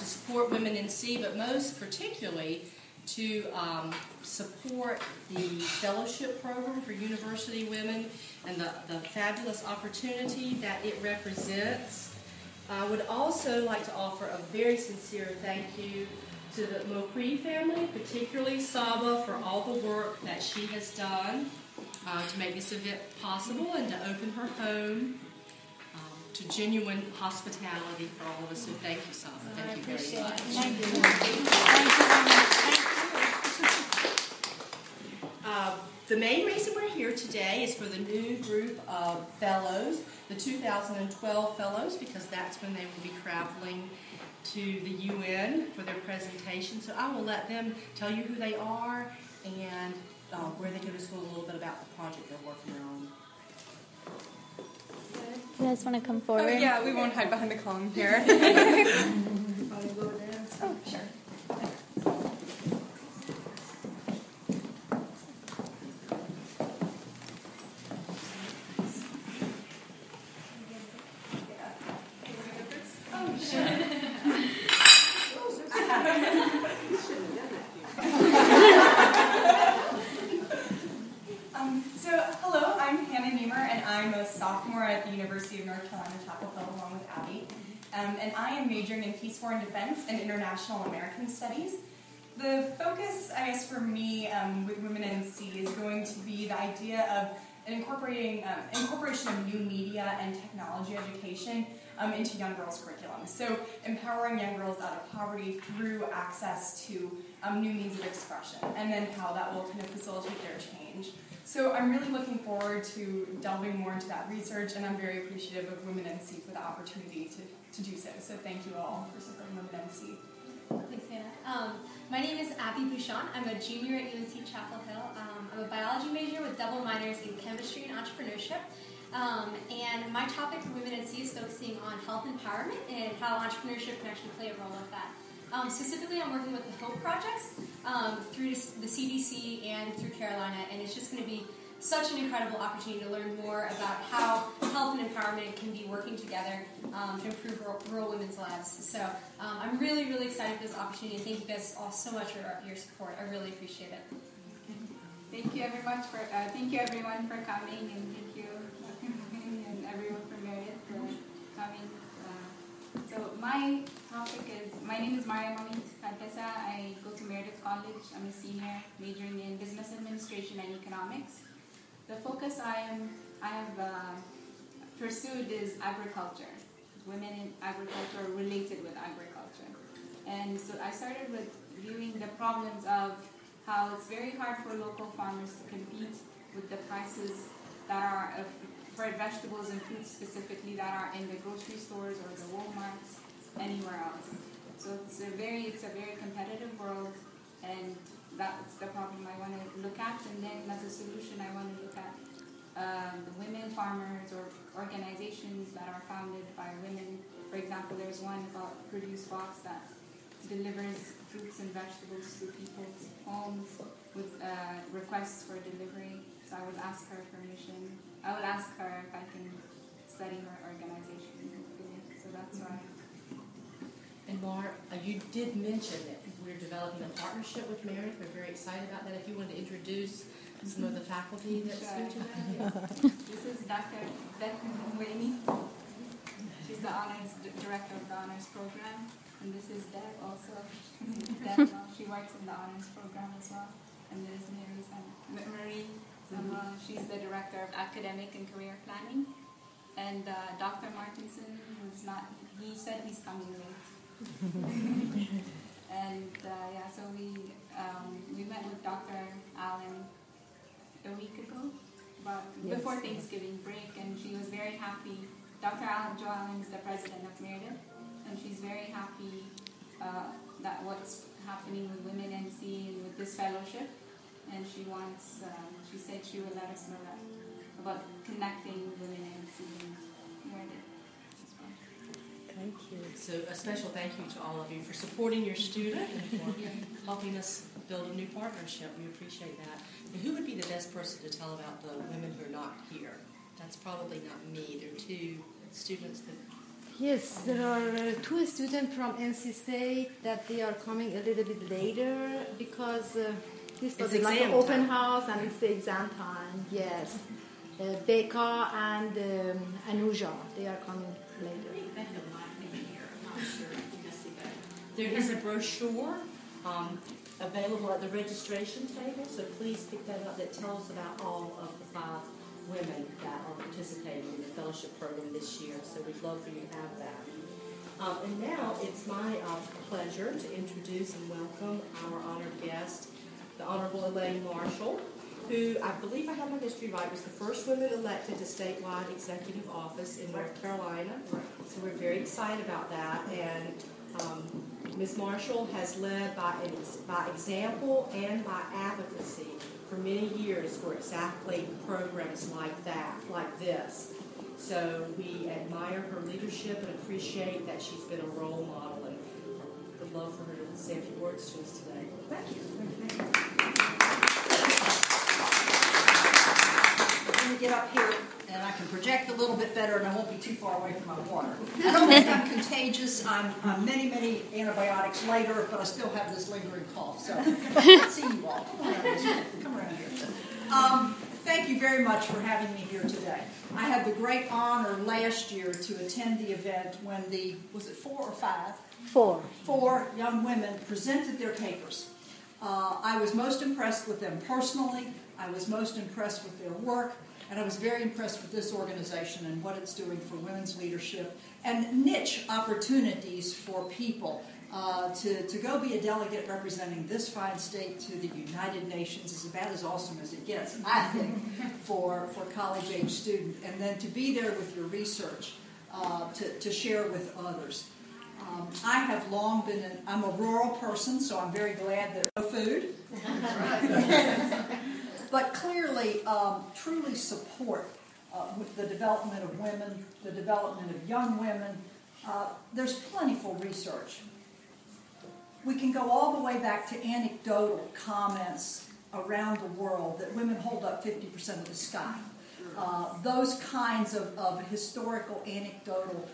to support WomenNC, but most particularly to support the fellowship program for university women and the fabulous opportunity that it represents. I would also like to offer a very sincere thank you to the Moquee family, particularly Saba, for all the work that she has done to make this event possible and to open her home to genuine hospitality for all of us. So thank you, Saba. Thank you very much. Thank you. The main reason we're here today is for the new group of fellows, the 2012 fellows, because that's when they will be traveling to the UN for their presentation. So I will let them tell you who they are and where they go to school, a little bit about the project they're working on. You guys want to come forward? Oh, yeah, we won't hide behind the column here. Oh, sure. Sophomore at the University of North Carolina, Chapel Hill, along with Abby. And I am majoring in Peace, War, and Defense and International American Studies. The focus, I guess, for me with WomenNC is going to be the idea of incorporation of new media and technology education into young girls' curriculum. So empowering young girls out of poverty through access to new means of expression, and then how that will kind of facilitate their change. So I'm really looking forward to delving more into that research, and I'm very appreciative of WomenNC for the opportunity to do so. So thank you all for supporting WomenNC. Thanks, Hannah. My name is Abby Bouchon. I'm a junior at UNC Chapel Hill. I'm a biology major with double minors in chemistry and entrepreneurship. And my topic for WomenNC is focusing on health empowerment and how entrepreneurship can actually play a role with that. Specifically, I'm working with the HOPE projects through the CDC and through Carolina, and it's just going to be such an incredible opportunity to learn more about how health and empowerment can be working together to improve rural women's lives. So I'm really, really excited for this opportunity, and thank you guys all so much for your support. I really appreciate it. Thank you everyone for coming, and thank you and everyone for Meredith for coming. So my topic is, my name is Maria Mamit Cantesa. I go to Meredith College. I'm a senior majoring in business administration and economics. The focus I have pursued is agriculture, women in agriculture, related with agriculture. And so I started with viewing the problems of how it's very hard for local farmers to compete with the prices that are for vegetables and fruits specifically that are in the grocery stores or the Walmarts, anywhere else. So it's a very competitive world, and that's the problem I want to look at. And then as a solution, I want to look at the women farmers or organizations that are founded by women. For example, there's one called Produce Box that delivers fruits and vegetables to people's homes with requests for delivery. So I would ask her permission. I would ask her if I can study her organization. So that's why. And Mar, you did mention that we're developing a partnership with Meredith. We're very excited about that. If you wanted to introduce some of the faculty that's going to that. This is Dr. Beth Mueni. She's the director of the honors program. And this is Deb also. Deb, she works in the honors program as well. And there's Marie. She's the director of academic and career planning. And Dr. Martinson, he said he's coming late. And so we met with Dr. Allen a week ago, before Thanksgiving break, and she was very happy. Dr. Jo Allen is the president of Meredith, and she's very happy that what's happening with WomenNC and with this fellowship. And she said she would let us know about connecting WomenNC and Meredith as well. Thank you. So a special thank you to all of you for supporting your student and for helping us build a new partnership. We appreciate that. And who would be the best person to tell about the women who are not here? That's probably not me. There are two students that Yes, there are two students from NC State that they are coming a little bit later because this was like an open house and it's the exam time. Yes, Becca and Anuja, they are coming later. There is a brochure available at the registration table, so please pick that up. That tells about all of the 5 women that are participating in the fellowship program this year, so we'd love for you to have that. And now it's my pleasure to introduce and welcome our honored guest, the Honorable Elaine Marshall, who I believe I have my history right, was the first woman elected to statewide executive office in North Carolina. So we're very excited about that. And Ms. Marshall has led by example and by advocacy for many years for exactly programs like that, like this. So we admire her leadership and appreciate that she's been a role model, and would love for her to say a few words to us today. Thank you. I'm going to get up here and I can project a little bit better and I won't be too far away from my water. I don't think I'm contagious. I'm many, many antibiotics later, but I still have this lingering cough. So let's see you all. Come around here. Thank you very much for having me here today. I had the great honor last year to attend the event when was it 4 or 5? 4. 4 young women presented their papers. I was most impressed with them personally. I was most impressed with their work. And I was very impressed with this organization and what it's doing for women's leadership and niche opportunities for people to go be a delegate representing this fine state to the United Nations is about as awesome as it gets, I think, for college-age students. And then to be there with your research to share with others. I have long been I'm a rural person, so I'm very glad that no food. But clearly, truly support with the development of women, the development of young women. There's plentiful research. We can go all the way back to anecdotal comments around the world that women hold up 50% of the sky. Those kinds of historical anecdotal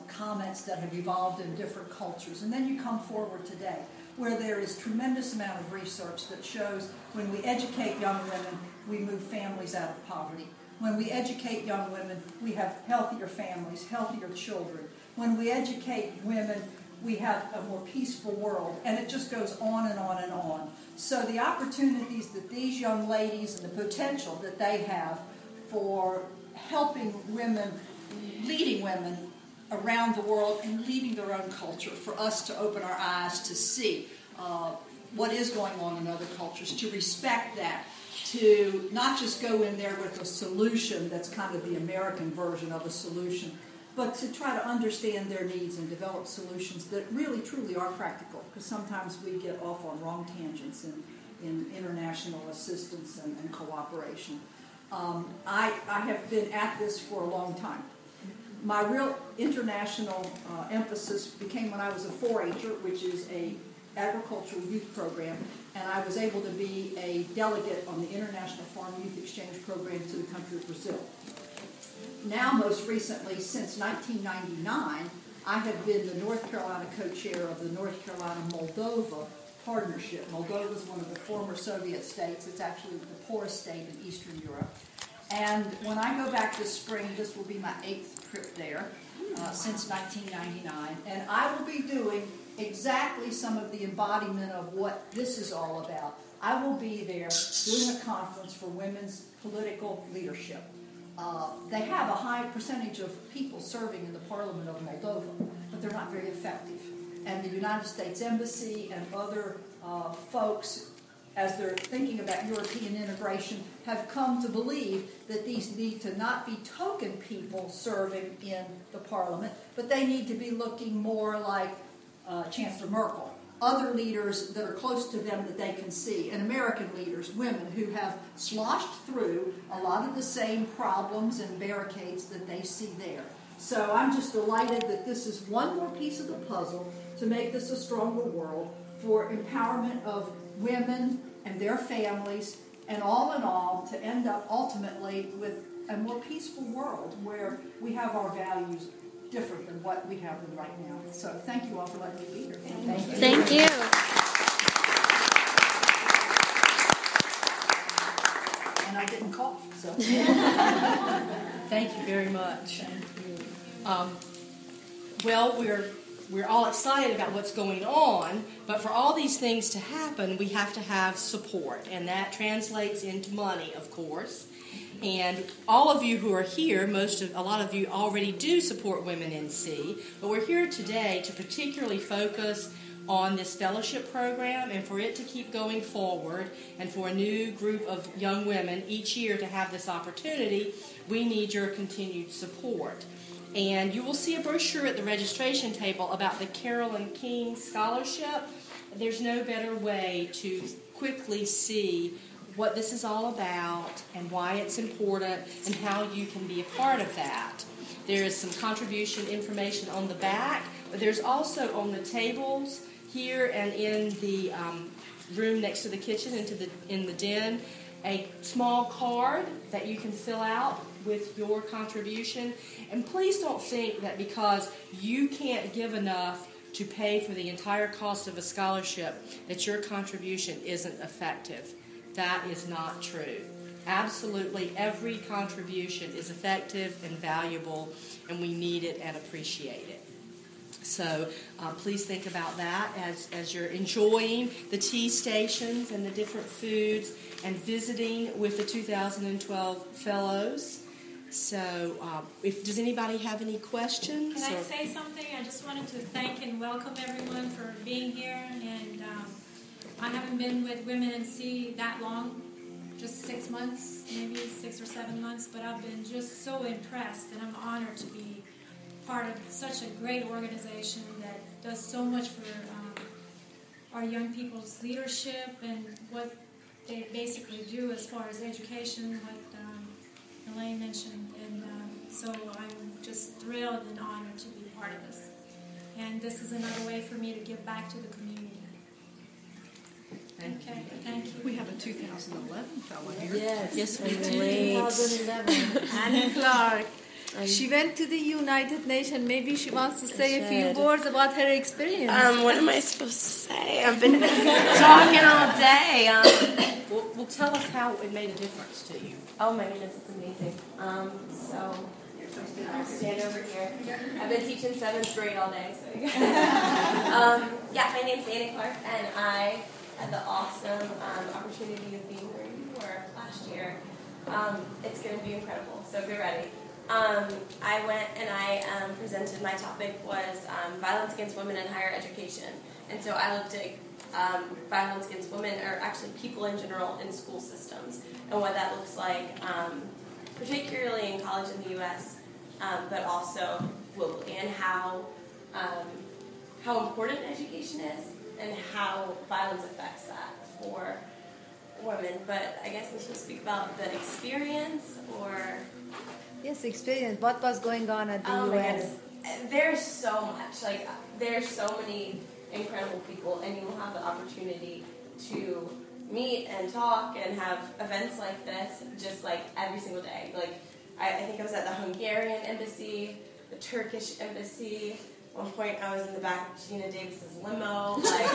comments that have evolved in different cultures. And then you come forward today, where there is tremendous amount of research that shows when we educate young women, we move families out of poverty. When we educate young women, we have healthier families, healthier children. When we educate women, we have a more peaceful world. And it just goes on and on and on. So the opportunities that these young ladies and the potential that they have for helping women, leading women around the world and leading their own culture, for us to open our eyes to see what is going on in other cultures, to respect that, to not just go in there with a solution that's kind of the American version of a solution, but to try to understand their needs and develop solutions that really, truly are practical, because sometimes we get off on wrong tangents in international assistance and cooperation. I have been at this for a long time. My real international emphasis became when I was a 4-H'er, which is a agricultural youth program, and I was able to be a delegate on the International Farm Youth Exchange Program to the country of Brazil. Now, most recently, since 1999, I have been the North Carolina co-chair of the North Carolina-Moldova Partnership. Moldova is one of the former Soviet states. It's actually the poorest state in Eastern Europe. And when I go back this spring, this will be my 8th trip there since 1999. And I will be doing exactly some of the embodiment of what this is all about. I will be there doing a conference for women's political leadership. They have a high percentage of people serving in the Parliament of Moldova, but they're not very effective. And the United States Embassy and other folks, as they're thinking about European integration, have come to believe that these need to not be token people serving in the Parliament, but they need to be looking more like Chancellor Merkel, other leaders that are close to them that they can see, and American leaders, women who have sloshed through a lot of the same problems and barricades that they see there. So I'm just delighted that this is one more piece of the puzzle to make this a stronger world for empowerment of women and their families, and all in all, to end up ultimately with a more peaceful world where we have our values different than what we have them right now. So thank you all for letting me be here. Thank you. And I didn't cough, so. Thank you very much. Well, we're all excited about what's going on, but for all these things to happen, we have to have support, and that translates into money, of course. And all of you who are here, a lot of you already do support WomenNC, but we're here today to particularly focus on this fellowship program and for it to keep going forward, and for a new group of young women each year to have this opportunity. We need your continued support. And you will see a brochure at the registration table about the Carolyn King Scholarship. There's no better way to quickly see what this is all about and why it's important and how you can be a part of that. There is some contribution information on the back, but there's also on the tables here and in the room next to the kitchen in the den a small card that you can fill out with your contribution. And please don't think that because you can't give enough to pay for the entire cost of a scholarship that your contribution isn't effective. That is not true. Absolutely every contribution is effective and valuable, and we need it and appreciate it. So please think about that as you're enjoying the tea stations and the different foods and visiting with the 2012 fellows. So does anybody have any questions? Can I say something? I just wanted to thank and welcome everyone for being here. And I haven't been with WomenNC that long, just 6 months, maybe 6 or 7 months, but I've been just so impressed, and I'm honored to be part of such a great organization that does so much for our young people's leadership and what they basically do as far as education, what Elaine mentioned. And so I'm just thrilled and honored to be part of this. And this is another way for me to give back to the community. Okay, thank you. We have a 2011 fellow here. Yes, we do. 2011. Annie Clark. She went to the United Nations. Maybe she wants to say a few words about her experience. What am I supposed to say? I've been talking all day. Well, tell us how it made a difference to you. Oh my goodness, it's amazing. So I'll stand over here. I've been teaching 7th grade all day. So yeah, my name's Annie Clark, and I had the awesome opportunity of being where you were last year. It's going to be incredible, so be ready. I went and I presented, my topic was violence against women in higher education. And so I looked at violence against women, or actually people in general, in school systems, and what that looks like, particularly in college in the U.S., but also globally, and how important education is and how violence affects that for women. But I guess we should speak about the experience, or... Yes, experience. What was going on at the Oh UN? my goodness. There's so much. Like, there's so many incredible people, and you will have the opportunity to meet and talk and have events like this just like every single day. Like, I think I was at the Hungarian embassy, the Turkish embassy. At one point I was in the back of Gina Davis's limo. Like,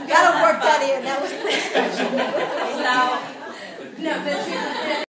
Gotta work that in. That was pretty special. So, no, but